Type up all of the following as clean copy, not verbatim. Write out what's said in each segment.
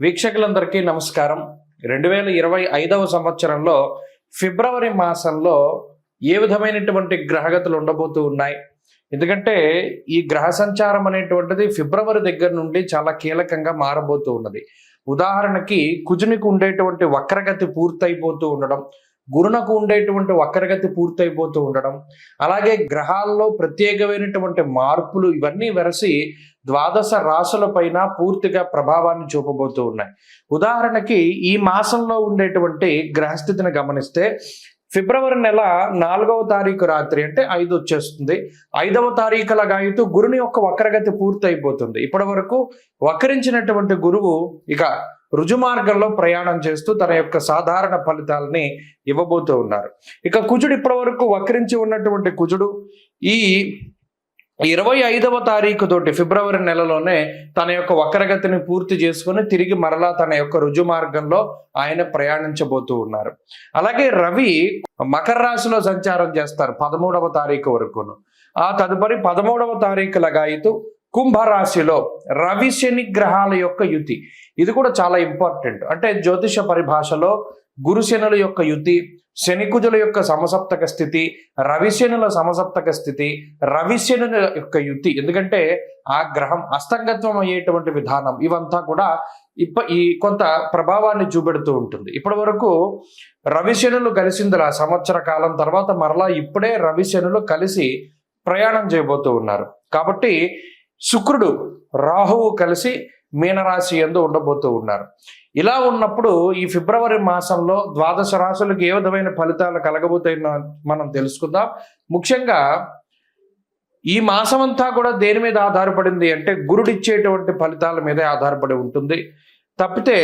వీక్షకులందరికీ నమస్కారం. 2025వ సంవత్సరంలో ఫిబ్రవరి మాసంలో ఏ విధమైనటువంటి గ్రహగతులు ఉండబోతూ ఉన్నాయి? ఎందుకంటే ఈ గ్రహ సంచారం అనేటువంటిది ఫిబ్రవరి దగ్గర నుండి చాలా కీలకంగా మారబోతూ ఉన్నది. ఉదాహరణకి కుజునికి ఉండేటువంటి వక్రగతి పూర్తయిపోతూ ఉండడం, గురునకు ఉండేటువంటి వక్రగతి పూర్తయిపోతూ ఉండడం, అలాగే గ్రహాల్లో ప్రత్యేకమైనటువంటి మార్పులు ఇవన్నీ వెరసి ద్వాదశ రాశుల పైన పూర్తిగా ప్రభావాన్ని చూపబోతూ ఉన్నాయి. ఉదాహరణకి ఈ మాసంలో ఉండేటువంటి గ్రహస్థితిని గమనిస్తే ఫిబ్రవరి నెల 4వ తారీఖు రాత్రి అంటే 5 వచ్చేస్తుంది. 5వ తారీఖుల గాయతూ గురుని యొక్క వక్రగతి పూర్తయిపోతుంది. ఇప్పటి వరకు వక్రించినటువంటి గురువు ఇక రుజుమార్గంలో ప్రయాణం చేస్తూ తన యొక్క సాధారణ ఫలితాలని ఇవ్వబోతూ ఉన్నారు. ఇక కుజుడు ఇప్పటి వరకు వక్రించి ఉన్నటువంటి కుజుడు ఈ 25వ తారీఖు తోటి ఫిబ్రవరి నెలలోనే తన యొక్క వక్రగతిని పూర్తి చేసుకుని తిరిగి మరలా తన యొక్క రుజు మార్గంలో ఆయన ప్రయాణించబోతూ ఉన్నారు. అలాగే రవి మకర రాశిలో సంచారం చేస్తారు 13వ తారీఖు వరకును. ఆ తదుపరి 13వ తారీఖు లగాయితూ కుంభరాశిలో రవి శని గ్రహాల యొక్క యుతి. ఇది కూడా చాలా ఇంపార్టెంట్. అంటే జ్యోతిష పరిభాషలో గురుశనుల యొక్క యుతి, శనికుజుల యొక్క సమసప్తక స్థితి, రవిశనుల సమసప్తక స్థితి, రవిశనుల యొక్క యుతి. ఎందుకంటే ఆ గ్రహం అస్తంగత్వం అయ్యేటువంటి విధానం ఇవంతా కూడా ఈ కొంత ప్రభావాన్ని చూపెడుతూ ఉంటుంది. ఇప్పటి వరకు రవిశనులు కలిసిందిలా సంవత్సర కాలం తర్వాత మరలా ఇప్పుడే రవిశనులు కలిసి ప్రయాణం చేయబోతూ ఉన్నారు. కాబట్టి శుక్రుడు రాహువు కలిసి మీనరాశి యందు ఉండబోతూ ఉన్నారు. ఇలా ఉన్నప్పుడు ఈ ఫిబ్రవరి మాసంలో ద్వాదశ రాశులకు ఏ విధమైన ఫలితాలు కలగబోతాయో మనం తెలుసుకుందాం. ముఖ్యంగా ఈ మాసం అంతా కూడా దేని మీద ఆధారపడింది అంటే గురుడిచ్చేటువంటి ఫలితాల మీదే ఆధారపడి ఉంటుంది. తప్పితే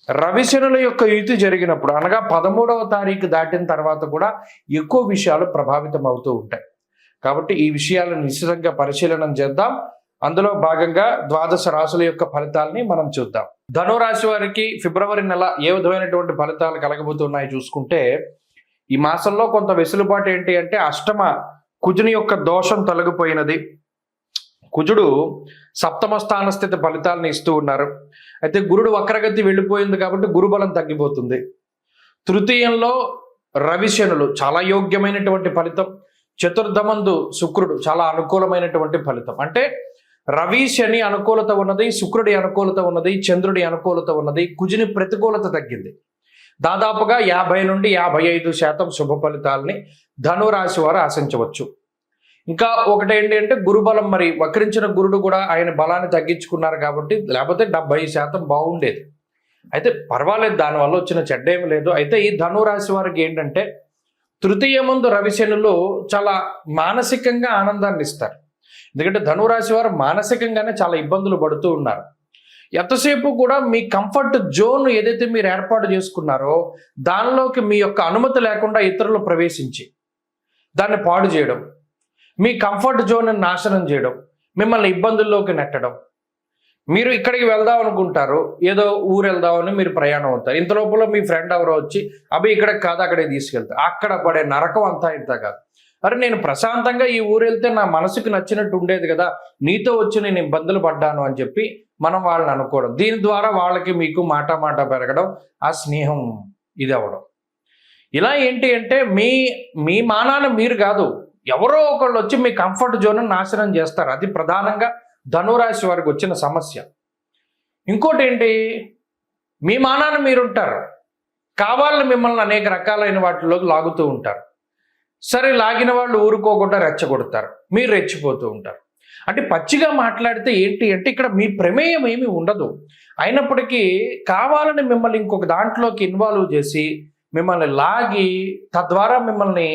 రవిశనుల యొక్క యుతి జరిగినప్పుడు అనగా 13వ తారీఖు దాటిన తర్వాత కూడా ఎక్కువ విషయాలు ప్రభావితం అవుతూ ఉంటాయి. కాబట్టి ఈ విషయాలను నిశ్చితంగా పరిశీలన చేద్దాం. అందులో భాగంగా ద్వాదశ రాశుల యొక్క ఫలితాలని మనం చూద్దాం. ధనురాశి వారికి ఫిబ్రవరి నెల ఏ విధమైనటువంటి ఫలితాలు కలగబోతున్నాయి చూసుకుంటే ఈ మాసంలో కొంత వెసులుబాటు ఏంటి అంటే అష్టమ కుజుని యొక్క దోషం తొలగిపోయినది. కుజుడు సప్తమ స్థాన స్థితి ఫలితాలను ఇస్తూ ఉన్నారు. అయితే గురుడు వక్రగతి వెళ్ళిపోయింది కాబట్టి గురుబలం తగ్గిపోతుంది. తృతీయంలో రవిశనులు చాలా యోగ్యమైనటువంటి ఫలితం. చతుర్థమందు శుక్రుడు చాలా అనుకూలమైనటువంటి ఫలితం. అంటే రవి శని అనుకూలత ఉన్నది, శుక్రుడి అనుకూలత ఉన్నది, చంద్రుడి అనుకూలత ఉన్నది, కుజుని ప్రతికూలత తగ్గింది. దాదాపుగా 50 నుండి 55% శుభ ఫలితాలని ధనురాశి వారు ఆశించవచ్చు. ఇంకా ఒకటేంటి అంటే గురుబలం, మరి వక్రించిన గురుడు కూడా ఆయన బలాన్ని తగ్గించుకున్నారు కాబట్టి లేకపోతే 70% బాగుండేది. అయితే పర్వాలేదు, దానివల్ల వచ్చిన చెడ్డ ఏమి లేదు. అయితే ఈ ధనురాశి వారికి ఏంటంటే తృతీయ ముందు రవిశనులు చాలా మానసికంగా ఆనందాన్ని ఇస్తారు. ఎందుకంటే ధనురాశి వారు మానసికంగానే చాలా ఇబ్బందులు పడుతూ ఉన్నారు. ఎంతసేపు కూడా మీ కంఫర్ట్ జోన్ ఏదైతే మీరు ఏర్పాటు చేసుకున్నారో దానిలోకి మీ యొక్క అనుమతి లేకుండా ఇతరులు ప్రవేశించి దాన్ని పాడు చేయడం, మీ కంఫర్ట్ జోన్ నాశనం చేయడం, మిమ్మల్ని ఇబ్బందుల్లోకి నెట్టడం. మీరు ఇక్కడికి వెళ్దాం అనుకుంటారు, ఏదో ఊరు వెళ్దామని మీరు ప్రయాణం అవుతారు. ఇంత లోపల మీ ఫ్రెండ్ ఎవరో వచ్చి అవి ఇక్కడికి కాదు అక్కడికి తీసుకెళ్తారు. అక్కడ పడే నరకం అంతా ఇంత కాదు. అరే నేను ప్రశాంతంగా ఈ ఊరు వెళ్తే నా మనసుకు నచ్చినట్టు ఉండేది కదా, నీతో వచ్చి నేను ఇబ్బందులు పడ్డాను అని చెప్పి మనం వాళ్ళని అనుకోవడం. దీని ద్వారా వాళ్ళకి మీకు మాట పెరగడం, ఆ స్నేహం ఇది అవ్వడం. ఇలా ఏంటి అంటే మీ మానాన మీరు కాదు, ఎవరో ఒకళ్ళు వచ్చి మీ కంఫర్ట్ జోన్ నాశనం చేస్తారు. అది ప్రధానంగా ధనురాశి వారికి వచ్చిన సమస్య. ఇంకోటి ఏంటి, మీ మానాన మీరుంటారు, కావాలని మిమ్మల్ని అనేక రకాలైన వాటిలోకి లాగుతూ ఉంటారు. సరే లాగిన వాళ్ళు ఊరుకోకుండా రెచ్చగొడతారు, మీరు రెచ్చిపోతూ ఉంటారు. అంటే పచ్చిగా మాట్లాడితే ఏంటి అంటే ఇక్కడ మీ ప్రమేయం ఏమీ ఉండదు. అయినప్పటికీ కావాలని మిమ్మల్ని ఇంకొక దాంట్లోకి ఇన్వాల్వ్ చేసి మిమ్మల్ని లాగి తద్వారా మిమ్మల్ని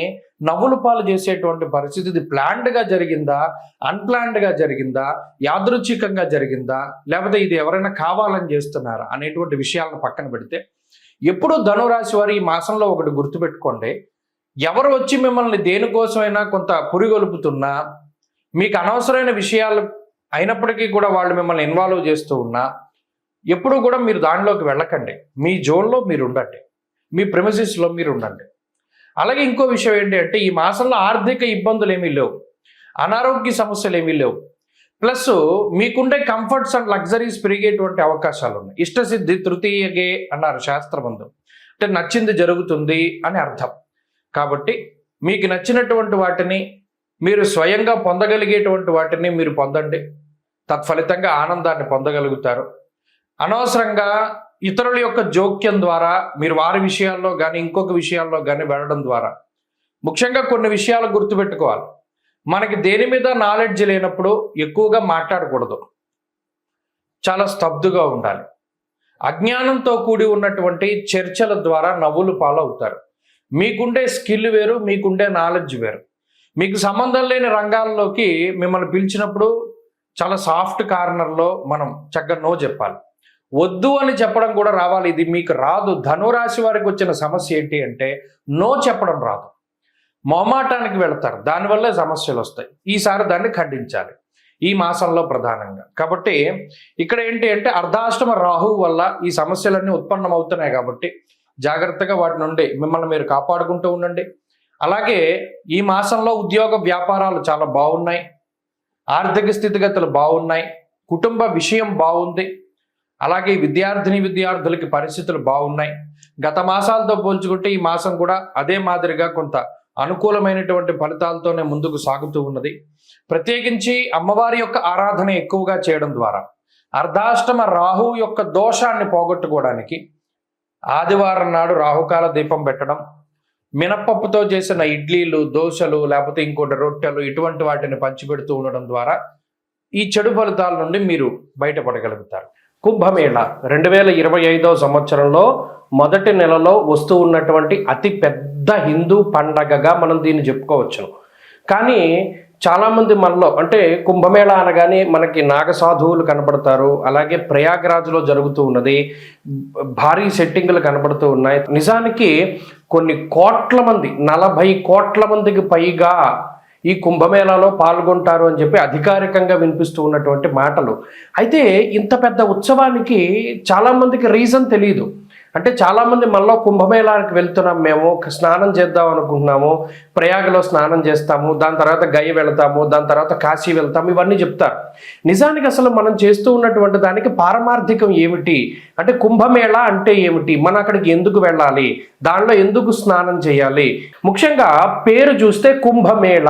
నవ్వులు పాలు చేసేటువంటి పరిస్థితి. ఇది ప్లాన్డ్గా జరిగిందా, అన్ప్లాన్డ్గా జరిగిందా, యాదృచ్ఛికంగా జరిగిందా, లేకపోతే ఇది ఎవరైనా కావాలని చేస్తున్నారా అనేటువంటి విషయాలను పక్కన పెడితే ఎప్పుడు ధనురాశి వారు ఈ మాసంలో ఒకటి గుర్తుపెట్టుకోండి, ఎవరు వచ్చి మిమ్మల్ని దేనికోసమైనా కొంత పురిగొలుపుతున్నా, మీకు అనవసరమైన విషయాలు అయినప్పటికీ కూడా వాళ్ళు మిమ్మల్ని ఇన్వాల్వ్ చేస్తూ ఉన్నా ఎప్పుడు కూడా మీరు దానిలోకి వెళ్ళకండి. మీ జోన్లో మీరు ఉండండి, మీ ప్రెమిసెస్లో మీరు ఉండండి. అలాగే ఇంకో విషయం ఏంటి అంటే ఈ మాసంలో ఆర్థిక ఇబ్బందులు ఏమీ లేవు, అనారోగ్య సమస్యలు ఏమీ లేవు. ప్లస్ మీకుండే కంఫర్ట్స్ అండ్ లగ్జరీస్ పెరిగేటువంటి అవకాశాలు ఉన్నాయి. ఇష్టసిద్ధి తృతీయగే అన్నారు శాస్త్రబంధు, అంటే నచ్చింది జరుగుతుంది అని అర్థం. కాబట్టి మీకు నచ్చినటువంటి వాటిని, మీరు స్వయంగా పొందగలిగేటువంటి వాటిని మీరు పొందండి. తత్ఫలితంగా ఆనందాన్ని పొందగలుగుతారు. అనవసరంగా ఇతరుల యొక్క జోక్యం ద్వారా మీరు వారి విషయాల్లో కానీ ఇంకొక విషయాల్లో కానీ వెళ్ళడం ద్వారా, ముఖ్యంగా కొన్ని విషయాలు గుర్తుపెట్టుకోవాలి. మనకి దేని మీద నాలెడ్జ్ లేనప్పుడు ఎక్కువగా మాట్లాడకూడదు, చాలా స్తబ్దుగా ఉండాలి. అజ్ఞానంతో కూడి ఉన్నటువంటి చర్చల ద్వారా నవ్వులు పాలవుతారు. మీకుండే స్కిల్ వేరు, మీకుండే నాలెడ్జ్ వేరు. మీకు సంబంధం లేని రంగాల్లోకి మిమ్మల్ని పిలిచినప్పుడు చాలా సాఫ్ట్ కార్నర్లో మనం చక్కగా నో చెప్పాలి. వద్దు అని చెప్పడం కూడా రావాలి. ఇది మీకు రాదు. ధనురాశి వారికి వచ్చిన సమస్య ఏంటి అంటే నో చెప్పడం రాదు, మొమాటానికి వెళతారు, దానివల్లే సమస్యలు వస్తాయి. ఈసారి దాన్ని ఖండించాలి ఈ మాసంలో ప్రధానంగా. కాబట్టి ఇక్కడ ఏంటి అంటే అర్ధాష్టమ రాహువు వల్ల ఈ సమస్యలన్నీ ఉత్పన్నమవుతున్నాయి. కాబట్టి జాగ్రత్తగా వాటి నుండి మిమ్మల్ని మీరు కాపాడుకుంటూ ఉండండి. అలాగే ఈ మాసంలో ఉద్యోగ వ్యాపారాలు చాలా బాగున్నాయి, ఆర్థిక స్థితిగతులు బాగున్నాయి, కుటుంబ విషయం బాగుంది. అలాగే విద్యార్థులకి పరిస్థితులు బాగున్నాయి. గత మాసాలతో పోల్చుకుంటే ఈ మాసం కూడా అదే మాదిరిగా కొంత అనుకూలమైనటువంటి ఫలితాలతోనే ముందుకు సాగుతూ ఉన్నది. ప్రత్యేకించి అమ్మవారి యొక్క ఆరాధన ఎక్కువగా చేయడం ద్వారా అర్ధాష్టమ రాహువు యొక్క దోషాన్ని పోగొట్టుకోవడానికి ఆదివారం నాడు రాహుకాల దీపం పెట్టడం, మినపప్పుతో చేసిన ఇడ్లీలు, దోశలు, లేకపోతే ఇంకోటి రొట్టెలు, ఇటువంటి వాటిని పంచిపెడుతూ ఉండడం ద్వారా ఈ చెడు ఫలితాల నుండి మీరు బయటపడగలుగుతారు. కుంభమేళ 2025 సంవత్సరంలో మొదటి నెలలో వస్తూ ఉన్నటువంటి అతి పెద్ద హిందూ పండగగా మనం దీన్ని చెప్పుకోవచ్చును. కానీ చాలామంది మనలో అంటే కుంభమేళ అనగానే మనకి నాగసాధువులు కనబడతారు. అలాగే ప్రయాగరాజ్లో జరుగుతూ ఉన్నది, భారీ సెట్టింగులు కనబడుతూ ఉన్నాయి. నిజానికి కొన్ని కోట్ల మంది, 40 కోట్ల మందికి పైగా ఈ కుంభమేళాలో పాల్గొంటారు అని చెప్పి అధికారికంగా వినిపిస్తూ ఉన్నటువంటి మాటలు. అయితే ఇంత పెద్ద ఉత్సవానికి చాలామందికి రీజన్ తెలియదు. అంటే చాలామంది మనలో కుంభమేళానికి వెళ్తున్నాం, మేము స్నానం చేద్దాం అనుకుంటున్నాము, ప్రయాగలో స్నానం చేస్తాము, దాని తర్వాత గయ వెళ్తాము, దాని తర్వాత కాశీ వెళ్తాము, ఇవన్నీ చెప్తారు. నిజానికి అసలు మనం చేస్తూ ఉన్నటువంటి దానికి పారమార్థికం ఏమిటి అంటే కుంభమేళ అంటే ఏమిటి, మనం అక్కడికి ఎందుకు వెళ్ళాలి, దానిలో ఎందుకు స్నానం చేయాలి. ముఖ్యంగా పేరు చూస్తే కుంభమేళ,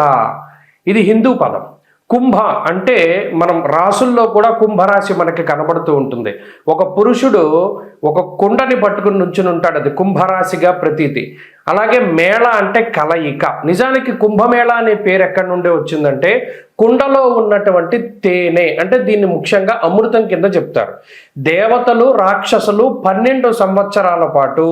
ఇది హిందూ పదం. కుంభ అంటే మనం రాసుల్లో కూడా కుంభరాశి మనకి కనబడుతూ ఉంటుంది. ఒక పురుషుడు ఒక కుండని పట్టుకుని నుంచుని ఉంటాడు, అది కుంభరాశిగా ప్రతీతి. అలాగే మేళ అంటే కలయిక. నిజానికి కుంభమేళ అనే పేరు ఎక్కడి నుండి వచ్చిందంటే కుండలో ఉన్నటువంటి తేనె, అంటే దీన్ని ముఖ్యంగా అమృతం కింద చెప్తారు. దేవతలు, రాక్షసులు 12 సంవత్సరాల పాటు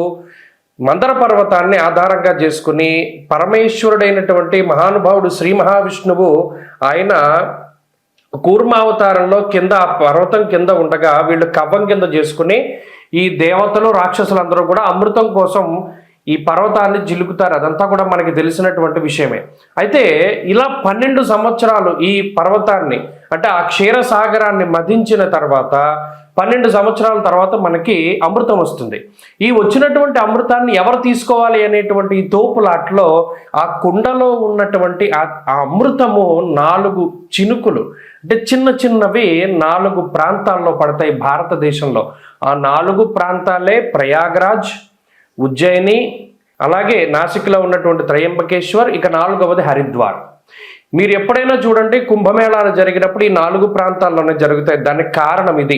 మందర పర్వతాన్ని ఆధారంగా చేసుకుని పరమేశ్వరుడైనటువంటి మహానుభావుడు శ్రీ మహావిష్ణువు ఆయన కూర్మావతారంలో కింద పర్వతం కింద ఉండగా వీళ్ళు కవ్వం కింద చేసుకుని ఈ దేవతలు, రాక్షసులందరూ కూడా అమృతం కోసం ఈ పర్వతాన్ని జిలుకుతారు. అదంతా కూడా మనకి తెలిసినటువంటి విషయమే. అయితే ఇలా 12 సంవత్సరాలు ఈ పర్వతాన్ని అంటే ఆ క్షీరసాగరాన్ని మధించిన తర్వాత 12 సంవత్సరాల తర్వాత మనకి అమృతం వస్తుంది. ఈ వచ్చినటువంటి అమృతాన్ని ఎవరు తీసుకోవాలి అనేటువంటి ఈ తోపులాట్లో ఆ కుండలో ఉన్నటువంటి ఆ అమృతము 4 చినుకులు అంటే చిన్న చిన్నవి 4 ప్రాంతాల్లో పడతాయి భారతదేశంలో. ఆ 4 ప్రాంతాలే ప్రయాగరాజ్, ఉజ్జయిని, అలాగే నాసిక్లో ఉన్నటువంటి త్రయంబకేశ్వర్, ఇక 4వది హరిద్వార్. మీరు ఎప్పుడైనా చూడండి కుంభమేళాలు జరిగినప్పుడు ఈ 4 ప్రాంతాల్లోనే జరుగుతాయి. దానికి కారణం ఇది.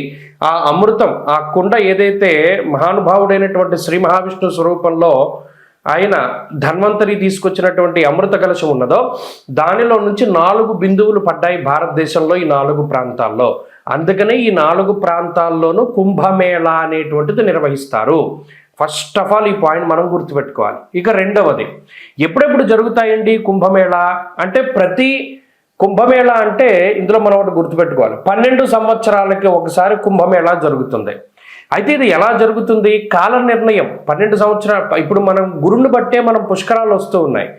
ఆ అమృతం, ఆ కుండ ఏదైతే మహానుభావుడైనటువంటి శ్రీ మహావిష్ణు స్వరూపంలో ఆయన ధన్వంతరి తీసుకొచ్చినటువంటి అమృత కలశం ఉన్నదో దానిలో నుంచి 4 బిందువులు పడ్డాయి భారతదేశంలో ఈ 4 ప్రాంతాల్లో. అందుకనే ఈ 4 ప్రాంతాల్లోనూ కుంభమేళ అనేటువంటిది నిర్వహిస్తారు. ఫస్ట్ ఆఫ్ ఆల్ ఈ పాయింట్ మనం గుర్తుపెట్టుకోవాలి. ఇక రెండవది, ఎప్పుడెప్పుడు జరుగుతాయండి కుంభమేళ అంటే ప్రతి కుంభమేళ అంటే ఇందులో మనం ఒకటి గుర్తుపెట్టుకోవాలి, 12 సంవత్సరాలకి ఒకసారి కుంభమేళ జరుగుతుంది. అయితే ఇది ఎలా జరుగుతుంది, కాల నిర్ణయం 12 సంవత్సరాలు. ఇప్పుడు మనం గురుని బట్టే మనం పుష్కరాలు వస్తూ ఉన్నాయి.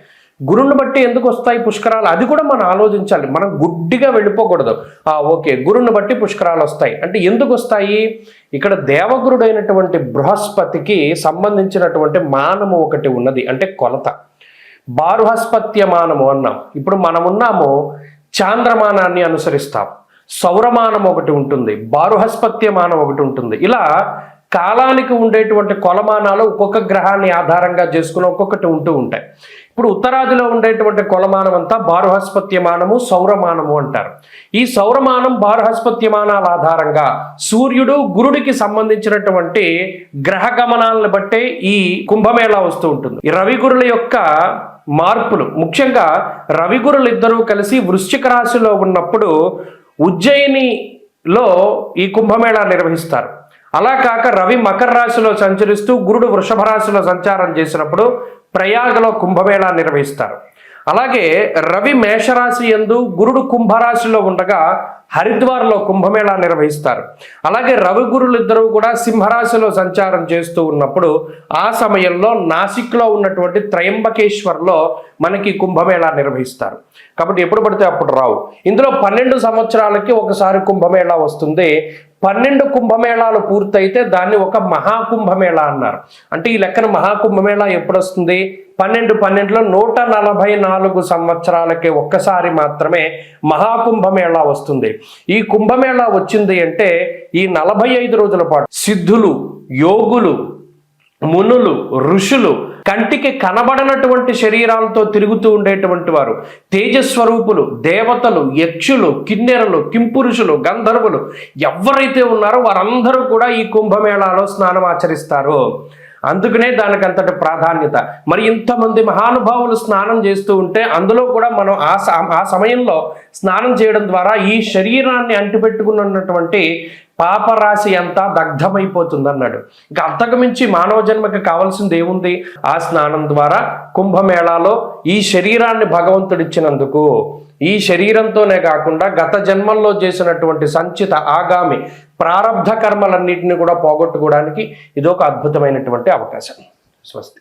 గురుని బట్టి ఎందుకు వస్తాయి పుష్కరాలు, అది కూడా మనం ఆలోచించాలి. మనం గుడ్డిగా వెళ్ళిపోకూడదు. ఓకే గురుని బట్టి పుష్కరాలు వస్తాయి అంటే ఎందుకు వస్తాయి, ఇక్కడ దేవగురుడైనటువంటి బృహస్పతికి సంబంధించినటువంటి మానము ఒకటి ఉన్నది, అంటే కొలత. బారుహస్పత్య మానము అన్నాం. ఇప్పుడు మనం ఉన్నాము చాంద్రమానాన్ని అనుసరిస్తాం. సౌరమానం ఒకటి ఉంటుంది, బారుహస్పత్యమానం ఒకటి ఉంటుంది. ఇలా కాలానికి ఉండేటువంటి కొలమానాలు ఒక్కొక్క గ్రహాన్ని ఆధారంగా చేసుకుని ఒక్కొక్కటి ఉంటూ ఉంటాయి. ఇప్పుడు ఉత్తరాదిలో ఉండేటువంటి కొలమానం అంతా బారుహస్పత్యమానము, సౌరమానము అంటారు. ఈ సౌరమానం, బారుహస్పత్యమానాల ఆధారంగా సూర్యుడు, గురుడికి సంబంధించినటువంటి గ్రహ గమనాలను బట్టే ఈ కుంభమేళా వస్తూ ఉంటుంది. ఈ రవిగురుల యొక్క మార్పులు, ముఖ్యంగా రవిగురులు ఇద్దరూ కలిసి వృశ్చిక రాశిలో ఉన్నప్పుడు ఉజ్జయినిలో ఈ కుంభమేళా నిర్వహిస్తారు. అలా కాక రవి మకర రాశిలో సంచరిస్తూ గురుడు వృషభ రాశిలో సంచారం చేసినప్పుడు ప్రయాగలో కుంభమేళా నిర్వహిస్తారు. అలాగే రవి మేషరాశి యందు, గురుడు కుంభరాశిలో ఉండగా హరిద్వార్లో కుంభమేళా నిర్వహిస్తారు. అలాగే రవి గురులు ఇద్దరు కూడా సింహరాశిలో సంచారం చేస్తూ ఉన్నప్పుడు ఆ సమయంలో నాసిక్లో ఉన్నటువంటి త్రయంబకేశ్వర్లో మనకి కుంభమేళా నిర్వహిస్తారు. కాబట్టి ఎప్పుడు పడితే అప్పుడు రావు. ఇందులో 12 సంవత్సరాలకి ఒకసారి కుంభమేళా వస్తుంది. 12 కుంభమేళాలు పూర్తయితే దాన్ని ఒక మహాకుంభమేళా అన్నారు. అంటే ఈ లెక్కన మహాకుంభమేళా ఎప్పుడు వస్తుంది? 12లో 144 సంవత్సరాలకి ఒక్కసారి మాత్రమే మహాకుంభమేళా వస్తుంది. ఈ కుంభమేళా వచ్చింది అంటే ఈ 45 రోజుల పాటు సిద్ధులు, యోగులు, మునులు, ఋషులు, కంటికి కనబడనటువంటి శరీరాలతో తిరుగుతూ ఉండేటువంటి వారు, తేజస్వరూపులు, దేవతలు, యక్షులు, కిన్నెరలు, కింపురుషులు, గంధర్వులు ఎవరైతే ఉన్నారో వారందరూ కూడా ఈ కుంభమేళాలో స్నానం ఆచరిస్తారు. అందుకనే దానికి అంతటి ప్రాధాన్యత. మరి ఇంతమంది మహానుభావులు స్నానం చేస్తూ ఉంటే అందులో కూడా మనం ఆ సమయంలో స్నానం చేయడం ద్వారా ఈ శరీరాన్ని అంటిపెట్టుకున్నటువంటి పాపరాశి అంతా దగ్ధమైపోతుంది అన్నాడు. ఇంకా అంతకుమించి మానవ జన్మకి కావాల్సింది ఏముంది? ఆ స్నానం ద్వారా కుంభమేళాలో ఈ శరీరాన్ని భగవంతుడిచ్చినందుకు, ఈ శరీరంతోనే కాకుండా గత జన్మల్లో చేసినటువంటి సంచిత ఆగామి ప్రారబ్ధ కర్మలన్నింటినీ కూడా పోగొట్టుకోవడానికి ఇదొక అద్భుతమైనటువంటి అవకాశం. స్వస్తి.